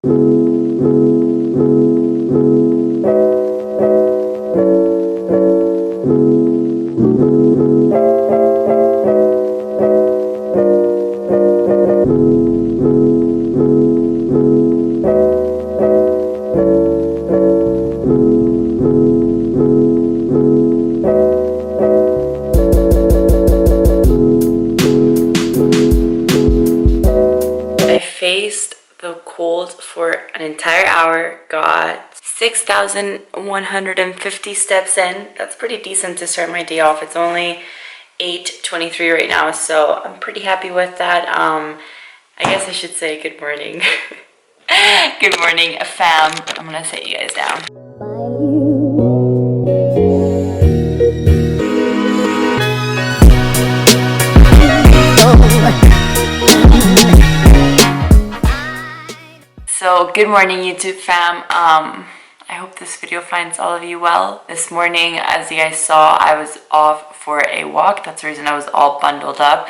Faced the cold for an entire hour, got 6,150 steps in. That's pretty decent to start my day off. It's only 8:23 right now, so I'm pretty happy with that. I guess I should say good morning. Good morning, fam. I'm gonna sit you guys down. So good morning, YouTube fam. I hope this video finds all of you well. This morning, as you guys saw, I was off for a walk. That's the reason I was all bundled up.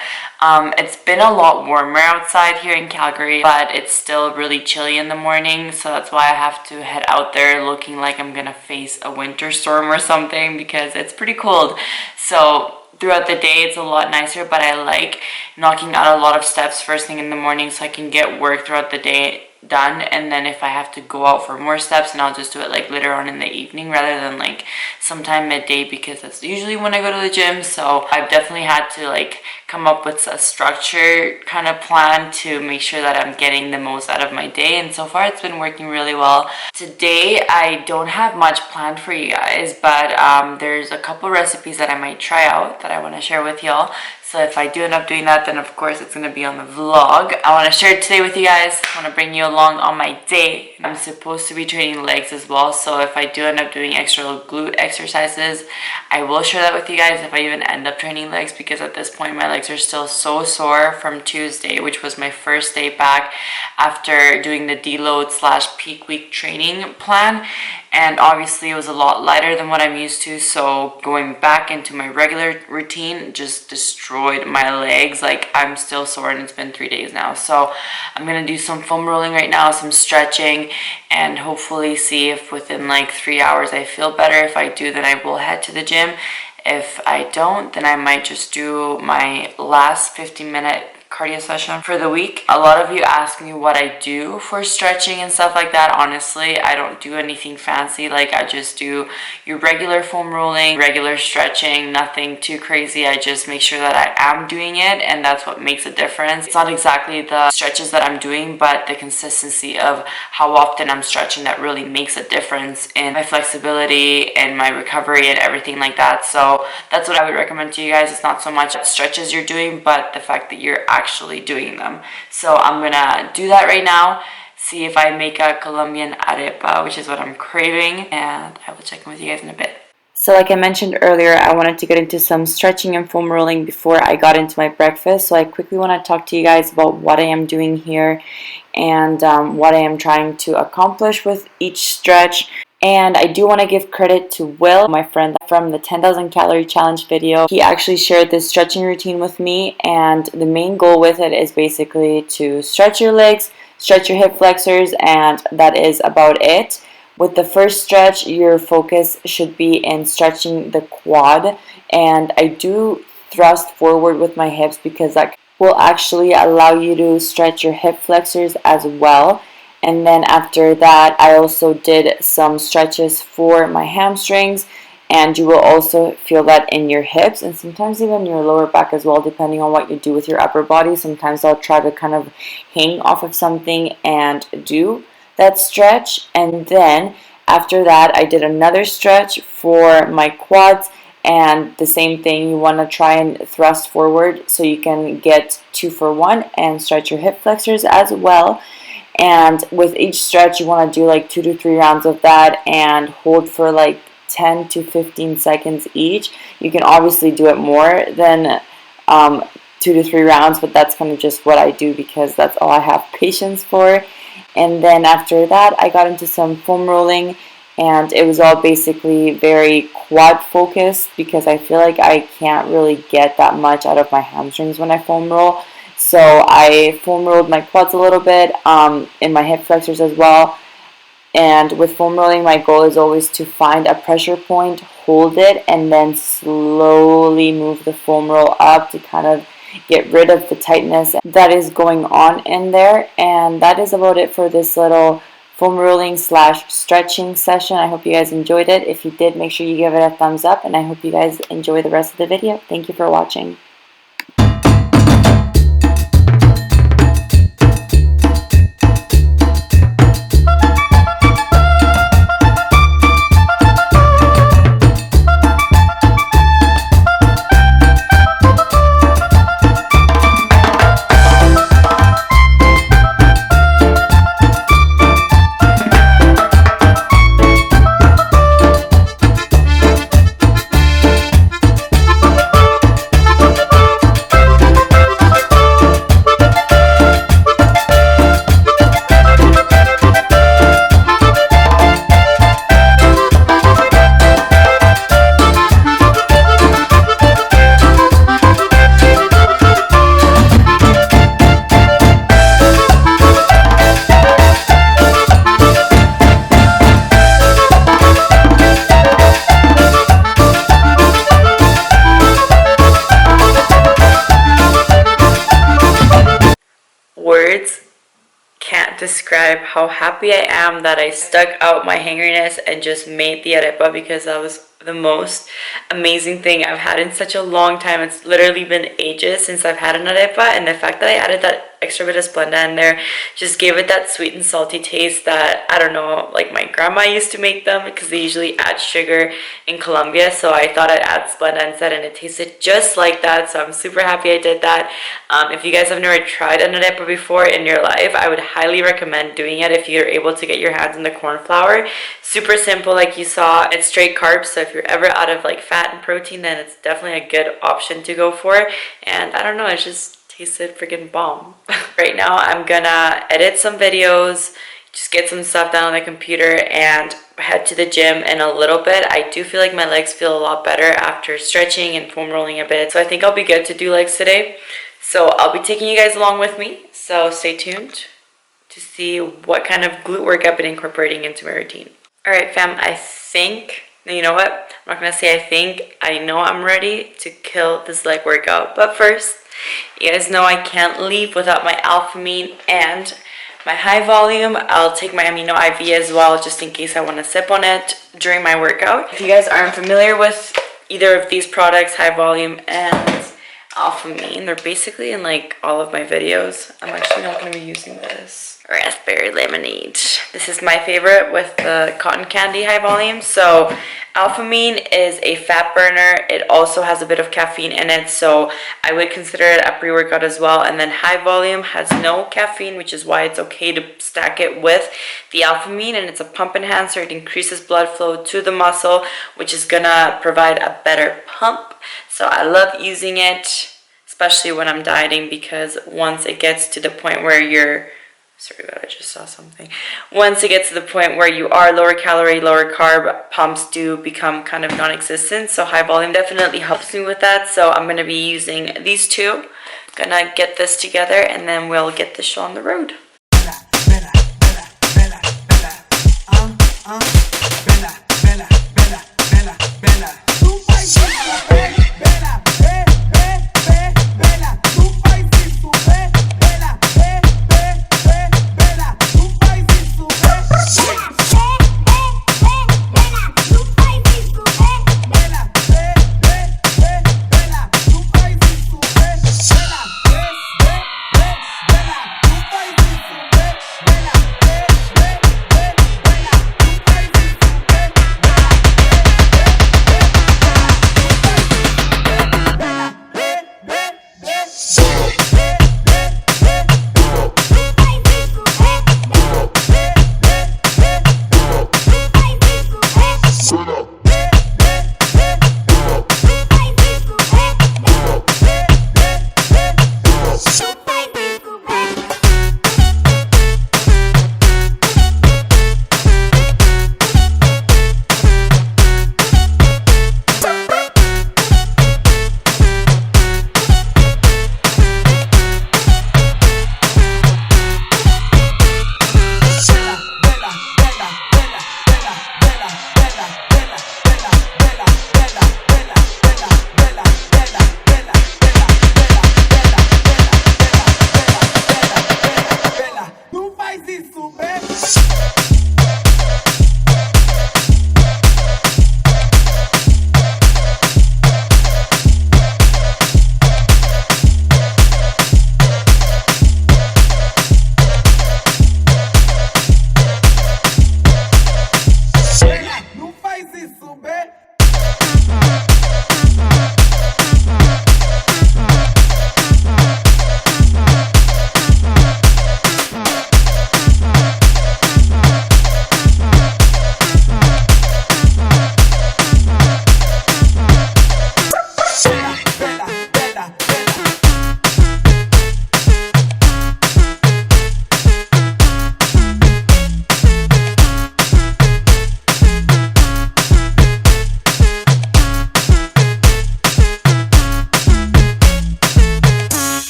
It's been a lot warmer outside here in Calgary, but it's still really chilly in the morning, so that's why I have to head out there looking like I'm gonna face a winter storm or something, because it's pretty cold. So throughout the day it's a lot nicer, but I like knocking out a lot of steps first thing in the morning so I can get work throughout the day done, and then if I have to go out for more steps, and I'll just do it like later on in the evening rather than like sometime midday, because that's usually when I go to the gym. So I've definitely had to like come up with a structured kind of plan to make sure that I'm getting the most out of my day, and so far it's been working really well. Today I don't have much planned for you guys, but there's a couple recipes that I might try out that I want to share with y'all. So if I do end up doing that, then of course it's going to be on the vlog. I want to share it today with you guys. I want to bring you along on my day. I'm supposed to be training legs as well, so if I do end up doing extra glute exercises, I will share that with you guys if I even end up training legs, because at this point my legs are still so sore from Tuesday, which was my first day back after doing the deload / peak week training plan. And obviously it was a lot lighter than what I'm used to, so going back into my regular routine just destroyed my legs. Like, I'm still sore and it's been 3 days now. So I'm gonna do some foam rolling right now, some stretching, and hopefully see if within like 3 hours I feel better. If I do, then I will head to the gym. If I don't, then I might just do my last 15-minute cardio session for the week. A lot of you ask me what I do for stretching and stuff like that. Honestly, I don't do anything fancy. Like, I just do your regular foam rolling, regular stretching, nothing too crazy. I just make sure that I am doing it, and that's what makes a difference. It's not exactly the stretches that I'm doing, but the consistency of how often I'm stretching that really makes a difference in my flexibility and my recovery and everything like that. So that's what I would recommend to you guys. It's not so much stretches you're doing, but the fact that you're actually doing them. So I'm gonna do that right now, see if I make a Colombian arepa, which is what I'm craving, and I will check in with you guys in a bit. So like I mentioned earlier, I wanted to get into some stretching and foam rolling before I got into my breakfast. So I quickly want to talk to you guys about what I am doing here and what I am trying to accomplish with each stretch. And I do want to give credit to Will, my friend from the 10,000 calorie challenge video. He actually shared this stretching routine with me, and the main goal with it is basically to stretch your legs, stretch your hip flexors, and that is about it. With the first stretch, your focus should be in stretching the quad, and I do thrust forward with my hips because that will actually allow you to stretch your hip flexors as well. And then after that, I also did some stretches for my hamstrings, and you will also feel that in your hips and sometimes even your lower back as well, depending on what you do with your upper body. Sometimes I'll try to kind of hang off of something and do that stretch. And then after that, I did another stretch for my quads, and the same thing, you want to try and thrust forward so you can get 2 for 1 and stretch your hip flexors as well. And with each stretch, you want to do like 2 to 3 rounds of that and hold for like 10 to 15 seconds each. You can obviously do it more than 2 to 3 rounds, but that's kind of just what I do because that's all I have patience for. And then after that, I got into some foam rolling, and it was all basically very quad focused because I feel like I can't really get that much out of my hamstrings when I foam roll. So I foam rolled my quads a little bit, in my hip flexors as well. And with foam rolling, my goal is always to find a pressure point, hold it, and then slowly move the foam roll up to kind of get rid of the tightness that is going on in there. And that is about it for this little foam rolling / stretching session. I hope you guys enjoyed it. If you did, make sure you give it a thumbs up, and I hope you guys enjoy the rest of the video. Thank you for watching. Words can't describe how happy I am that I stuck out my hangerness and just made the arepa, because that was the most amazing thing I've had in such a long time. It's literally been ages since I've had an arepa, and the fact that I added that extra bit of Splenda in there just gave it that sweet and salty taste that, I don't know, like my grandma used to make them, because they usually add sugar in Colombia, so I thought I'd add Splenda instead, and it tasted just like that. So I'm super happy I did that. If you guys have never tried an arepa before in your life, I would highly recommend doing it if you're able to get your hands on the corn flour. Super simple, like you saw. It's straight carbs, so if you're ever out of like fat and protein, then it's definitely a good option to go for. And I don't know, it's just tasted freaking bomb. Right now I'm gonna edit some videos, just get some stuff done on the computer, and head to the gym in a little bit. I do feel like my legs feel a lot better after stretching and foam rolling a bit, so I think I'll be good to do legs today. So I'll be taking you guys along with me, so stay tuned to see what kind of glute work I've been incorporating into my routine. Alright fam, I think, you know what, I'm not gonna say I think, I know I'm ready to kill this leg workout. But first, you guys know I can't leave without my Alphamine and my high volume. I'll take my amino IV as well, just in case I want to sip on it during my workout. If you guys aren't familiar with either of these products, high volume and Alphamine, they're basically in like all of my videos. I'm actually not going to be using this. Raspberry lemonade. This is my favorite with the cotton candy high volume. So Alphamine is a fat burner. It also has a bit of caffeine in it, so I would consider it a pre-workout as well. And then high volume has no caffeine, which is why it's okay to stack it with the Alphamine, and it's a pump enhancer. It increases blood flow to the muscle, which is gonna provide a better pump. So I love using it, especially when I'm dieting, because once it gets to the point where you're sorry, but I just saw something. Once it gets to the point where you are lower calorie, lower carb, pumps do become kind of non-existent. So high volume definitely helps me with that. So I'm going to be using these two. I'm going to get this together, and then we'll get this show on the road.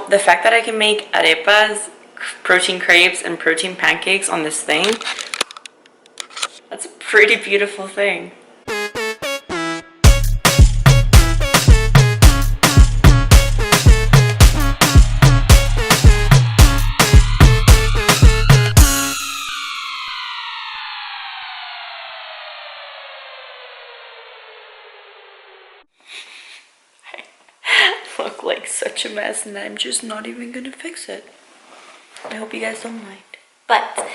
the fact that I can make arepas, protein crepes, and protein pancakes on this thing, that's a pretty beautiful thing. Look like such a mess, and I'm just not even gonna fix it. I hope you guys don't mind. But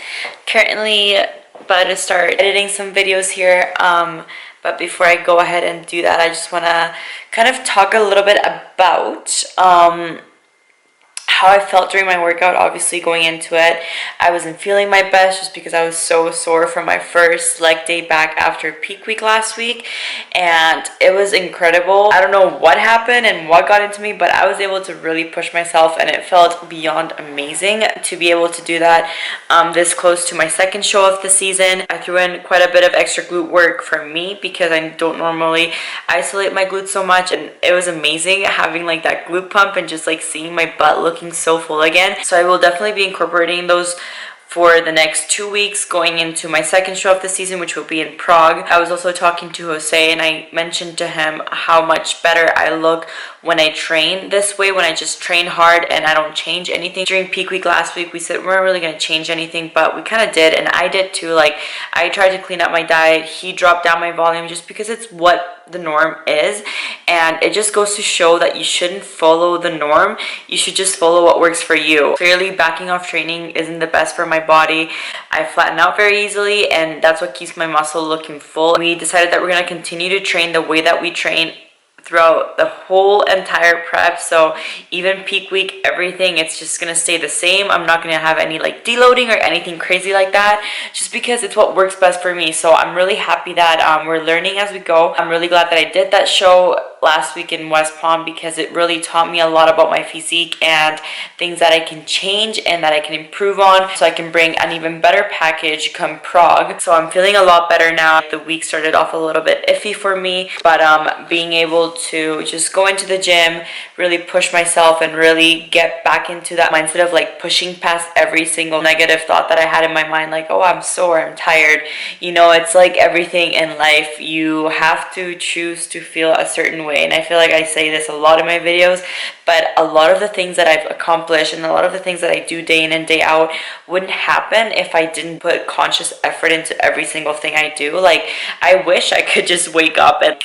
currently about to start editing some videos here, but before I go ahead and do that, I just want to kind of talk a little bit about how I felt during my workout. Obviously, going into it, I wasn't feeling my best just because I was so sore from my first leg day back after peak week last week, and it was incredible. I don't know what happened and what got into me, but I was able to really push myself, and it felt beyond amazing to be able to do that this close to my second show of the season. I threw in quite a bit of extra glute work for me because I don't normally isolate my glutes so much, and it was amazing having like that glute pump and just like seeing my butt looking so full again. So I will definitely be incorporating those for the next 2 weeks going into my second show of the season, which will be in Prague. I was also talking to Jose, and I mentioned to him how much better I look when I train this way, when I just train hard and I don't change anything. During peak week last week, we said we weren't really going to change anything, but we kind of did, and I did too. Like, I tried to clean up my diet. He dropped down my volume just because it's what the norm is, and it just goes to show that you shouldn't follow the norm. You should just follow what works for you. Clearly, backing off training isn't the best for my body. I flatten out very easily, and that's what keeps my muscle looking full. We decided that we're going to continue to train the way that we train throughout the whole entire prep. So even peak week, everything, it's just gonna stay the same. I'm not gonna have any like deloading or anything crazy like that, just because it's what works best for me. So I'm really happy that we're learning as we go. I'm really glad that I did that show last week in West Palm, because it really taught me a lot about my physique and things that I can change and that I can improve on, so I can bring an even better package come Prague. So I'm feeling a lot better now. The week started off a little bit iffy for me, but being able to just go into the gym, really push myself, and really get back into that mindset of like pushing past every single negative thought that I had in my mind, like, oh, I'm sore, I'm tired. You know, it's like everything in life, you have to choose to feel a certain way. And I feel like I say this a lot in my videos, but a lot of the things that I've accomplished and a lot of the things that I do day in and day out wouldn't happen if I didn't put conscious effort into every single thing I do. Like, I wish I could just wake up and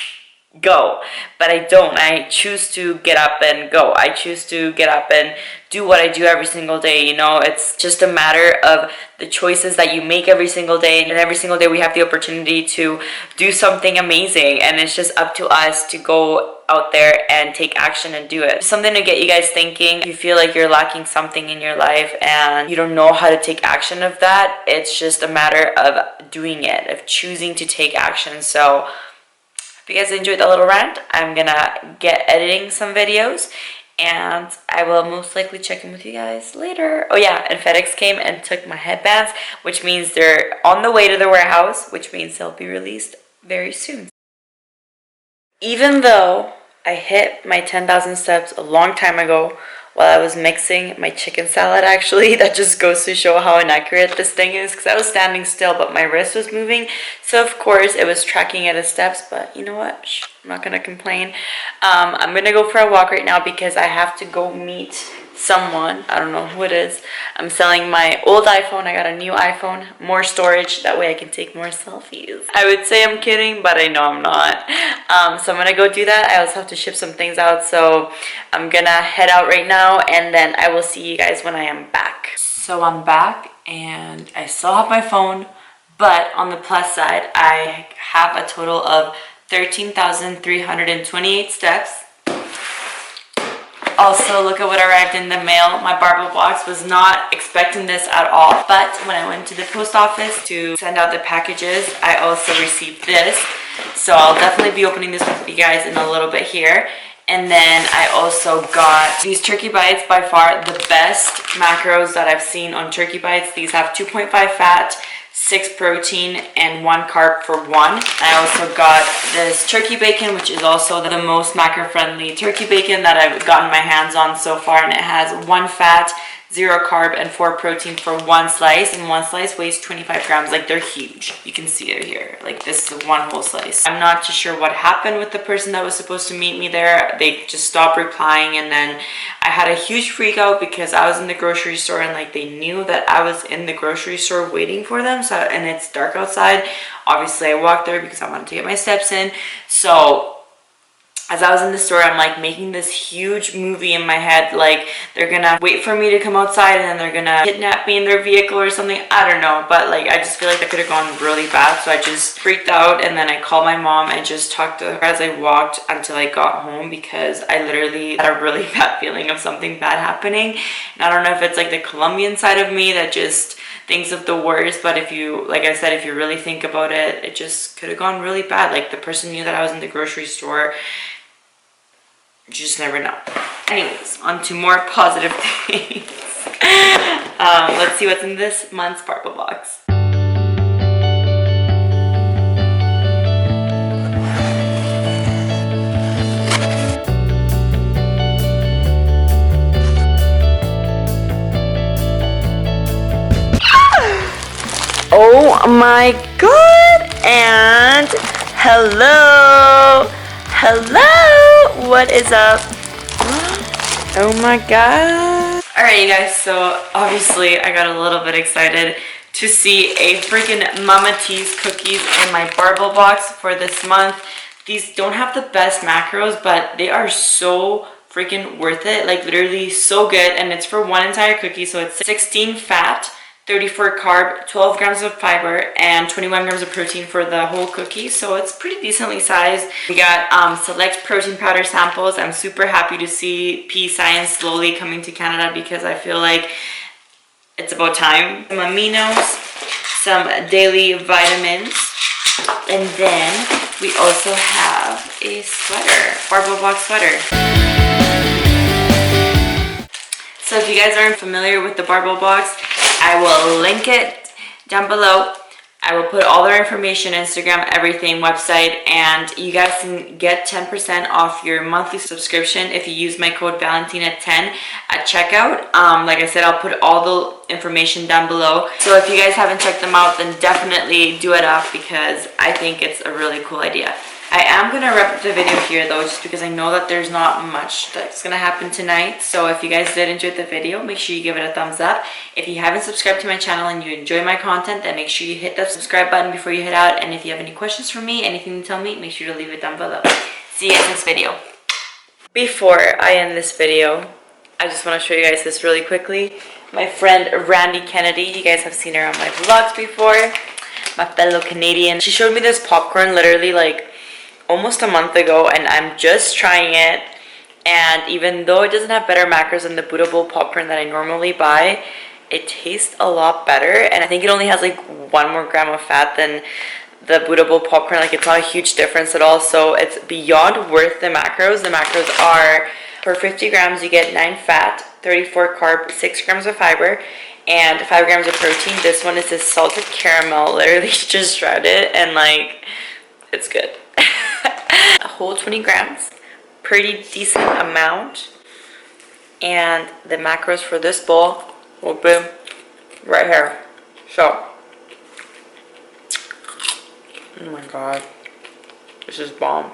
go, but I don't. I choose to get up and go. I choose to get up and do what I do every single day. You know, it's just a matter of the choices that you make every single day, and every single day we have the opportunity to do something amazing, and it's just up to us to go out there and take action and do it. Something to get you guys thinking. If you feel like you're lacking something in your life and you don't know how to take action of that, it's just a matter of doing it, of choosing to take action. So if you guys enjoyed that little rant, I'm gonna get editing some videos, and I will most likely check in with you guys later. Oh yeah, and FedEx came and took my headbands, which means they're on the way to the warehouse, which means they'll be released very soon. Even though I hit my 10,000 steps a long time ago while I was mixing my chicken salad, actually, that just goes to show how inaccurate this thing is, because I was standing still but my wrist was moving, so of course it was tracking it as steps. But you know what, I'm not gonna complain. I'm gonna go for a walk right now because I have to go meet someone. I don't know who it is. I'm selling my old iPhone. I got a new iPhone, more storage, that way I can take more selfies. I would say I'm kidding, but I know I'm not. So I'm gonna go do that. I also have to ship some things out, so I'm gonna head out right now, and then I will see you guys when I am back. So I'm back, and I still have my phone, but on the plus side, I have a total of 13,328 steps. Also, look at what arrived in the mail. My Barbell Box. Was not expecting this at all, but when I went to the post office to send out the packages, I also received this. So I'll definitely be opening this with you guys in a little bit here. And then I also got these turkey bites, by far the best macros that I've seen on turkey bites. These have 2.5 fat, 6 protein and 1 carb for 1. I also got this turkey bacon, which is also the most macro-friendly turkey bacon that I've gotten my hands on so far, and it has 1 fat, 0 carb, and 4 protein for 1 slice, and 1 slice weighs 25 grams. Like, they're huge. You can see it here. Like, this is 1 whole slice. I'm not too sure what happened with the person that was supposed to meet me there. They just stopped replying, and then I had a huge freak out because I was in the grocery store, and like, they knew that I was in the grocery store waiting for them. So, and it's dark outside. Obviously, I walked there because I wanted to get my steps in. So as I was in the store, I'm like making this huge movie in my head, like they're gonna wait for me to come outside and then they're gonna kidnap me in their vehicle or something. I don't know, but like I just feel like that could have gone really bad. So I just freaked out, and then I called my mom and just talked to her as I walked until I got home, because I literally had a really bad feeling of something bad happening. And I don't know if it's like the Colombian side of me that just thinks of the worst, but if you, like I said, if you really think about it, it just could have gone really bad. Like, the person knew that I was in the grocery store. You just never know. Anyways, on to more positive things. Let's see what's in this month's Barbell Box. Oh my god, and hello, what is up? Oh my god. Alright, you guys, so obviously I got a little bit excited to see a freaking Mama T's cookies in my Barbell Box for this month. These don't have the best macros, but they are so freaking worth it. Like, literally so good, and it's for 1 entire cookie, so it's 16 fat, 34 carb, 12 grams of fiber, and 21 grams of protein for the whole cookie. So it's pretty decently sized. We got select protein powder samples. I'm super happy to see P Science slowly coming to Canada, because I feel like it's about time. Some aminos, some daily vitamins, and then we also have a sweater, Barbell Box sweater. So if you guys aren't familiar with the Barbell Box, I will link it down below. I will put all their information, Instagram, everything, website, and you guys can get 10% off your monthly subscription if you use my code Valentina10 at checkout. Like I said, I'll put all the information down below. So if you guys haven't checked them out, then definitely do it up, because I think it's a really cool idea. I am going to wrap up the video here though, just because I know that there's not much that's going to happen tonight. So if you guys did enjoy the video, make sure you give it a thumbs up. If you haven't subscribed to my channel and you enjoy my content, then make sure you hit that subscribe button before you head out. And if you have any questions for me, anything to tell me, make sure to leave it down below. See you guys next video. Before I end this video, I just want to show you guys this really quickly. My friend Randy Kennedy, you guys have seen her on my vlogs before, my fellow Canadian. She showed me this popcorn literally like almost a month ago, and I'm just trying it, and even though it doesn't have better macros than the Buddha Bowl popcorn that I normally buy, it tastes a lot better. And I think it only has like 1 more gram of fat than the Buddha Bowl popcorn. Like, it's not a huge difference at all, so it's beyond worth the macros. The macros are, for 50 grams you get 9 fat, 34 carb, 6 grams of fiber, and 5 grams of protein. This one is this salted caramel, literally just tried it, and like, it's good. A whole 20 grams, pretty decent amount. And the macros for this bowl will be right here. So, oh my god, this is bomb.